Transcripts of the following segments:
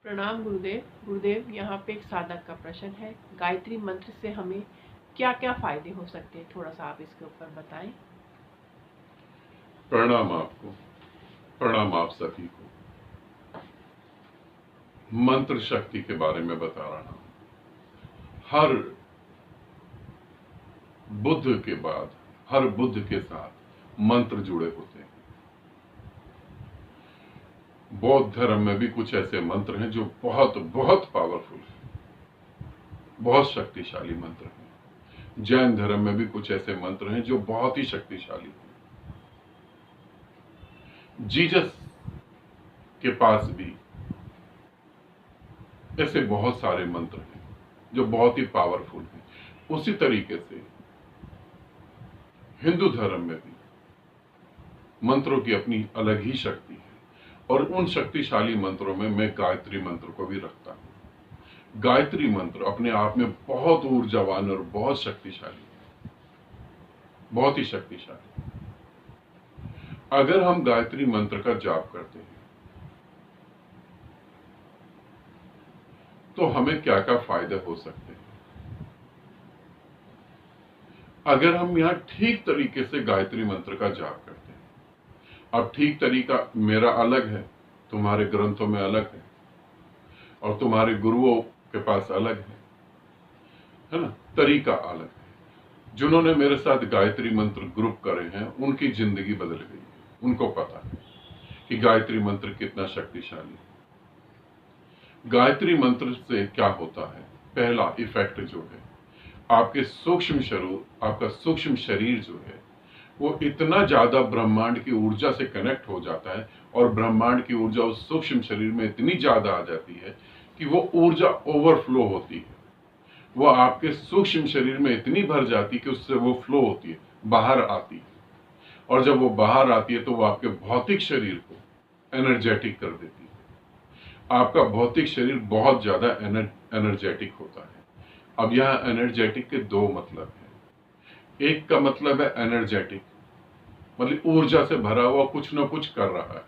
प्रणाम गुरुदेव। गुरुदेव, यहाँ पे एक साधक का प्रश्न है, गायत्री मंत्र से हमें क्या क्या फायदे हो सकते हैं, थोड़ा सा आप इसके ऊपर बताएं। प्रणाम आपको, प्रणाम आप सभी को। मंत्र शक्ति के बारे में बता रहा हूं। हर बुद्ध के बाद हर बुद्ध के साथ मंत्र जुड़े होते हैं। बौद्ध धर्म में भी कुछ ऐसे मंत्र हैं जो बहुत बहुत पावरफुल हैं, बहुत शक्तिशाली मंत्र हैं। जैन धर्म में भी कुछ ऐसे मंत्र हैं जो बहुत ही शक्तिशाली हैं। जीसस के पास भी ऐसे बहुत सारे मंत्र हैं जो बहुत ही पावरफुल हैं। उसी तरीके से हिंदू धर्म में भी मंत्रों की अपनी अलग ही शक्ति है, और उन शक्तिशाली मंत्रों में मैं गायत्री मंत्र को भी रखता हूं। गायत्री मंत्र अपने आप में बहुत ऊर्जावान और बहुत शक्तिशाली है, बहुत ही शक्तिशाली। अगर हम गायत्री मंत्र का जाप करते हैं तो हमें क्या क्या फायदे हो सकते हैं। अगर हम यहां ठीक तरीके से गायत्री मंत्र का जाप करते हैं, अब ठीक तरीका मेरा अलग है, तुम्हारे ग्रंथों में अलग है, और तुम्हारे गुरुओं के पास अलग है ना, तरीका अलग है। जिन्होंने मेरे साथ गायत्री मंत्र ग्रुप करे हैं उनकी जिंदगी बदल गई है, उनको पता है कि गायत्री मंत्र कितना शक्तिशाली है। गायत्री मंत्र से क्या होता है, पहला इफेक्ट जो है, आपके आपका सूक्ष्म शरीर जो है वो इतना ज्यादा ब्रह्मांड की ऊर्जा से कनेक्ट हो जाता है, और ब्रह्मांड की ऊर्जा उस सूक्ष्म शरीर में इतनी ज्यादा आ जाती है कि वो ऊर्जा ओवरफ्लो होती है। वो आपके सूक्ष्म शरीर में इतनी भर जाती है कि उससे वो फ्लो होती है, बाहर आती है, और जब वो बाहर आती है तो वो आपके भौतिक शरीर को एनर्जेटिक कर देती है। आपका भौतिक शरीर बहुत ज्यादा एनर्जेटिक होता है। अब यहाँ एनर्जेटिक के दो मतलब है। एक का मतलब है एनर्जेटिक, मतलब ऊर्जा से भरा हुआ कुछ ना कुछ कर रहा है,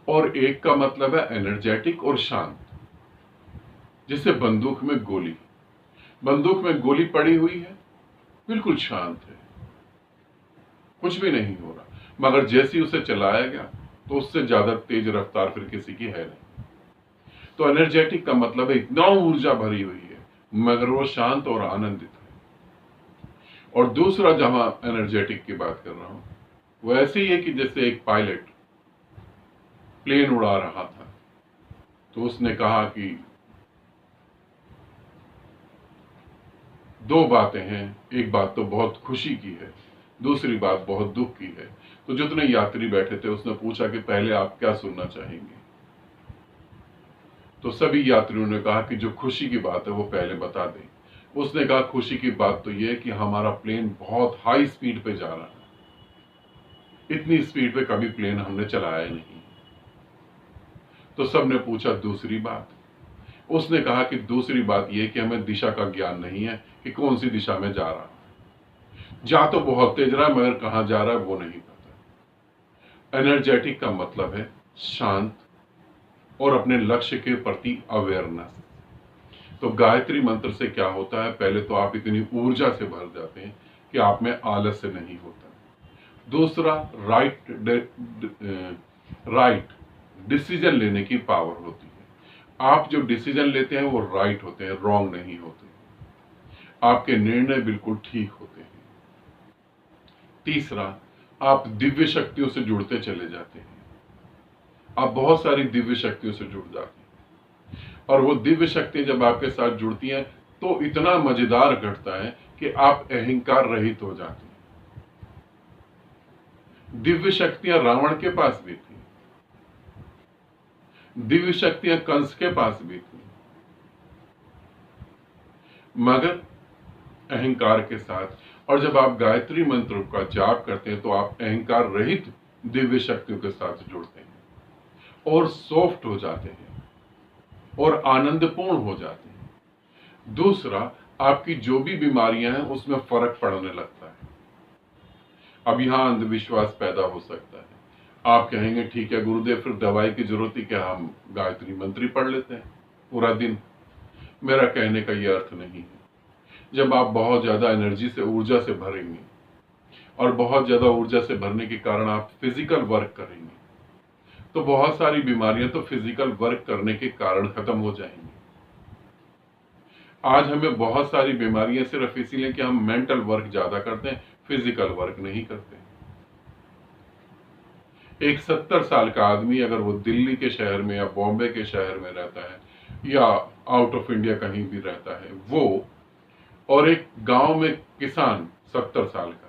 और एक का मतलब है एनर्जेटिक और शांत। जैसे बंदूक में गोली पड़ी हुई है, बिल्कुल शांत है, कुछ भी नहीं हो रहा, मगर जैसे ही उसे चलाया गया तो उससे ज्यादा तेज रफ्तार फिर किसी की है नहीं। तो एनर्जेटिक का मतलब है इतना ऊर्जा भरी हुई है मगर वो शांत और आनंदित है। और दूसरा जहां एनर्जेटिक की बात कर रहा हूं वो ऐसे ही है कि जैसे एक पायलट प्लेन उड़ा रहा था, तो उसने कहा कि दो बातें हैं, एक बात तो बहुत खुशी की है, दूसरी बात बहुत दुख की है। तो जितने यात्री बैठे थे उसने पूछा कि पहले आप क्या सुनना चाहेंगे। तो सभी यात्रियों ने कहा कि जो खुशी की बात है वो पहले बता दें। उसने कहा खुशी की बात तो यह है कि हमारा प्लेन बहुत हाई स्पीड पे जा रहा है, इतनी स्पीड पे कभी प्लेन हमने चलाया नहीं। तो सबने पूछा दूसरी बात। उसने कहा कि दूसरी बात यह कि हमें दिशा का ज्ञान नहीं है कि कौन सी दिशा में जा रहा है, जा तो बहुत तेज रहा है मगर कहां जा रहा है वो नहीं पता। एनर्जेटिक का मतलब है शांत और अपने लक्ष्य के प्रति अवेयरनेस। तो गायत्री मंत्र से क्या होता है, पहले तो आप इतनी ऊर्जा से भर जाते हैं कि आप में आलस्य नहीं होता। दूसरा, राइट डिसीजन लेने की पावर होती है। आप जो डिसीजन लेते हैं वो राइट होते हैं, रॉन्ग नहीं होते। आपके निर्णय बिल्कुल ठीक होते हैं। तीसरा, आप दिव्य शक्तियों से जुड़ते चले जाते हैं। आप बहुत सारी दिव्य शक्तियों से जुड़ जाते हैं, और वो दिव्य शक्ति जब आपके साथ जुड़ती हैं तो इतना मजेदार घटता है कि आप अहंकार रहित हो जाते हैं। दिव्य शक्तियां रावण के पास भी थी, दिव्य शक्तियां कंस के पास भी थी, मगर अहंकार के साथ। और जब आप गायत्री मंत्र का जाप करते हैं तो आप अहंकार रहित दिव्य शक्तियों के साथ जुड़ते हैं और सॉफ्ट हो जाते हैं और आनंदपूर्ण हो जाते हैं। दूसरा, आपकी जो भी बीमारियां हैं उसमें फर्क पड़ने लगता है। अब यहां अंधविश्वास पैदा हो सकता है। आप कहेंगे ठीक है गुरुदेव, फिर दवाई की जरूरत ही क्या, हम गायत्री मंत्र ही पढ़ लेते हैं पूरा दिन। मेरा कहने का यह अर्थ नहीं है। जब आप बहुत ज्यादा एनर्जी से, ऊर्जा से भरेंगे और बहुत ज्यादा ऊर्जा से भरने के कारण आप फिजिकल वर्क करेंगे, तो बहुत सारी बीमारियां तो फिजिकल वर्क करने के कारण खत्म हो जाएंगी। आज हमें बहुत सारी बीमारियां सिर्फ इसीलिए कि हम मेंटल वर्क ज्यादा करते हैं, फिजिकल वर्क नहीं करते। एक 70 साल का आदमी अगर वो दिल्ली के शहर में या बॉम्बे के शहर में रहता है या आउट ऑफ इंडिया कहीं भी रहता है, वो और एक गांव में किसान 70 साल का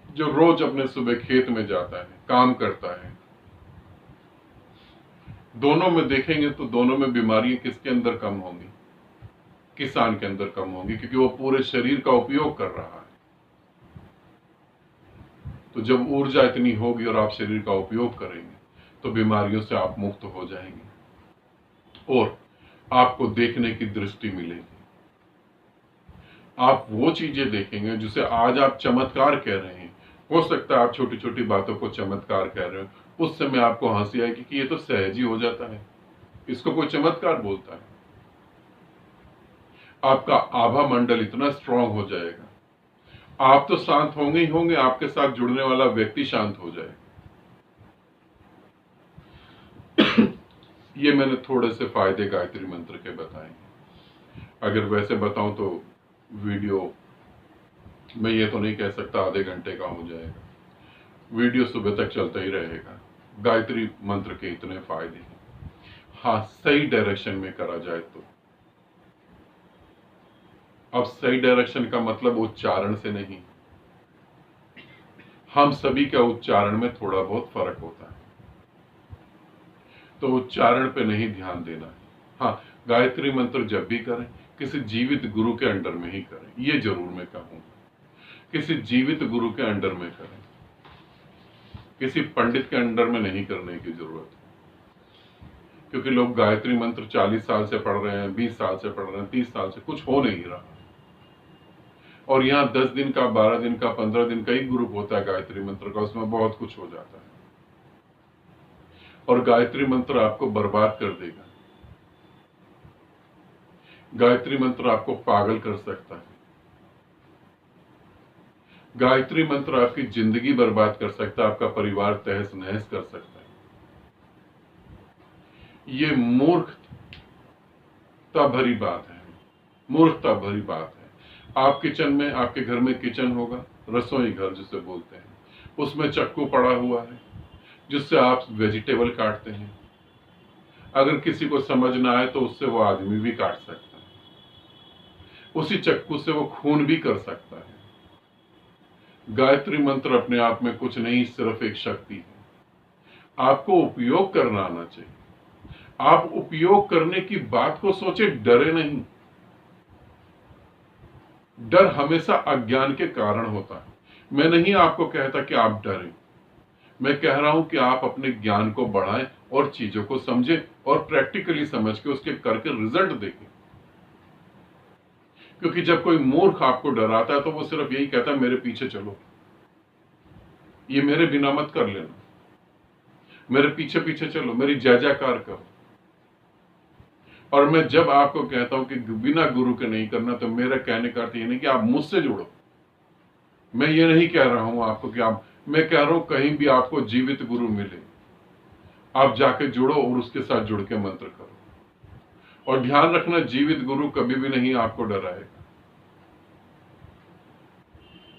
जो रोज अपने सुबह खेत में जाता है, काम करता है, दोनों में देखेंगे तो दोनों में बीमारियां किसके अंदर कम होंगी? किसान के अंदर कम होंगी, क्योंकि वो पूरे शरीर का उपयोग कर रहा है। तो जब ऊर्जा इतनी होगी और आप शरीर का उपयोग करेंगे तो बीमारियों से आप मुक्त हो जाएंगे और आपको देखने की दृष्टि मिलेगी। आप वो चीजें देखेंगे जिसे आज आप चमत्कार कह रहे हैं। हो सकता है आप छोटी छोटी बातों को चमत्कार कह रहे हो, उस समय आपको हंसी आएगी कि ये तो सहज ही हो जाता है, इसको कोई चमत्कार बोलता है। आपका आभा मंडल इतना स्ट्रांग हो जाएगा, आप तो शांत होंगे ही होंगे, आपके साथ जुड़ने वाला व्यक्ति शांत हो जाएगा। ये मैंने थोड़े से फायदे गायत्री मंत्र के बताए। अगर वैसे बताऊं तो वीडियो, मैं ये तो नहीं कह सकता आधे घंटे का हो जाएगा, वीडियो सुबह तक चलता ही रहेगा। गायत्री मंत्र के इतने फायदे हैं। हाँ, सही डायरेक्शन में करा जाए तो। अब सही डायरेक्शन का मतलब उच्चारण से नहीं, हम सभी के उच्चारण में थोड़ा बहुत फर्क होता है, तो उच्चारण पे नहीं ध्यान देना है। हाँ, गायत्री मंत्र जब भी करें किसी जीवित गुरु के अंडर में ही करें, ये जरूर मैं कहूंगा। किसी जीवित गुरु के अंडर में करें, किसी पंडित के अंडर में नहीं करने की जरूरत है। क्योंकि लोग गायत्री मंत्र 40 साल से पढ़ रहे हैं, 20 साल से पढ़ रहे हैं, 30 साल से, कुछ हो नहीं रहा। और यहाँ 10 दिन का, 12 दिन का, 15 दिन का ही ग्रुप होता है गायत्री मंत्र का, उसमें बहुत कुछ हो जाता है और गायत्री मंत्र आपको बर्बाद कर देगा। गायत्री मंत्र आपको पागल कर सकता है। गायत्री मंत्र आपकी जिंदगी बर्बाद कर सकता है, आपका परिवार तहस नहस कर सकता है। ये मूर्खता भरी बात है, मूर्खता भरी बात है। आप किचन में, आपके घर में किचन होगा, रसोई घर जिसे बोलते हैं, उसमें चाकू पड़ा हुआ है जिससे आप वेजिटेबल काटते हैं। अगर किसी को समझ ना आए तो उससे वो आदमी भी काट सकता है, उसी चाकू से वो खून भी कर सकता है। गायत्री मंत्र अपने आप में कुछ नहीं, सिर्फ एक शक्ति है। आपको उपयोग करना आना चाहिए। आप उपयोग करने की बात को सोचे, डरे नहीं। डर हमेशा अज्ञान के कारण होता है। मैं नहीं आपको कहता कि आप डरें, मैं कह रहा हूं कि आप अपने ज्ञान को बढ़ाएं और चीजों को समझें और प्रैक्टिकली समझ के उसके करके रिजल्ट देखें। क्योंकि जब कोई मूर्ख आपको डराता है तो वो सिर्फ यही कहता है मेरे पीछे चलो, ये मेरे बिना मत कर लेना, मेरे पीछे पीछे चलो, मेरी जय जयकार करो। और मैं जब आपको कहता हूं कि बिना गुरु के नहीं करना, तो मेरा कहने का अर्थ ये नहीं कि आप मुझसे जुड़ो। मैं ये नहीं कह रहा हूं आपको कि आप, मैं कह रहा हूं कहीं भी आपको जीवित गुरु मिले, आप जाके जुड़ो और उसके साथ जुड़ के मंत्र करो। और ध्यान रखना, जीवित गुरु कभी भी नहीं आपको डराएगा,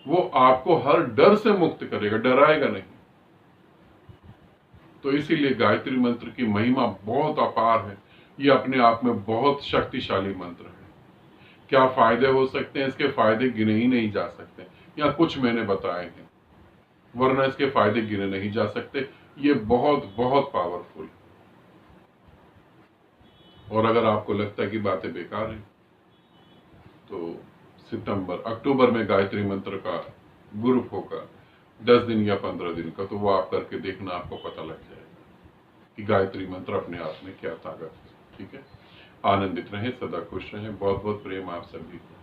वो आपको हर डर से मुक्त करेगा, डराएगा नहीं। तो इसीलिए गायत्री मंत्र की महिमा बहुत अपार है। ये अपने आप में बहुत शक्तिशाली मंत्र है। क्या फायदे हो सकते हैं इसके? फायदे गिने ही नहीं जा सकते, या कुछ मैंने बताए हैं, वरना इसके फायदे गिने नहीं जा सकते। ये बहुत बहुत पावरफुल है। और अगर आपको लगता है कि बातें बेकार हैं, तो अक्टूबर में गायत्री मंत्र का ग्रुप होगा 10 दिन या 15 दिन का, तो वो आप करके देखना, आपको पता लग जाएगा कि गायत्री मंत्र अपने आप में क्या ताकत है। ठीक है, आनंदित रहें, सदा खुश रहें। बहुत बहुत प्रेम आप सभी को।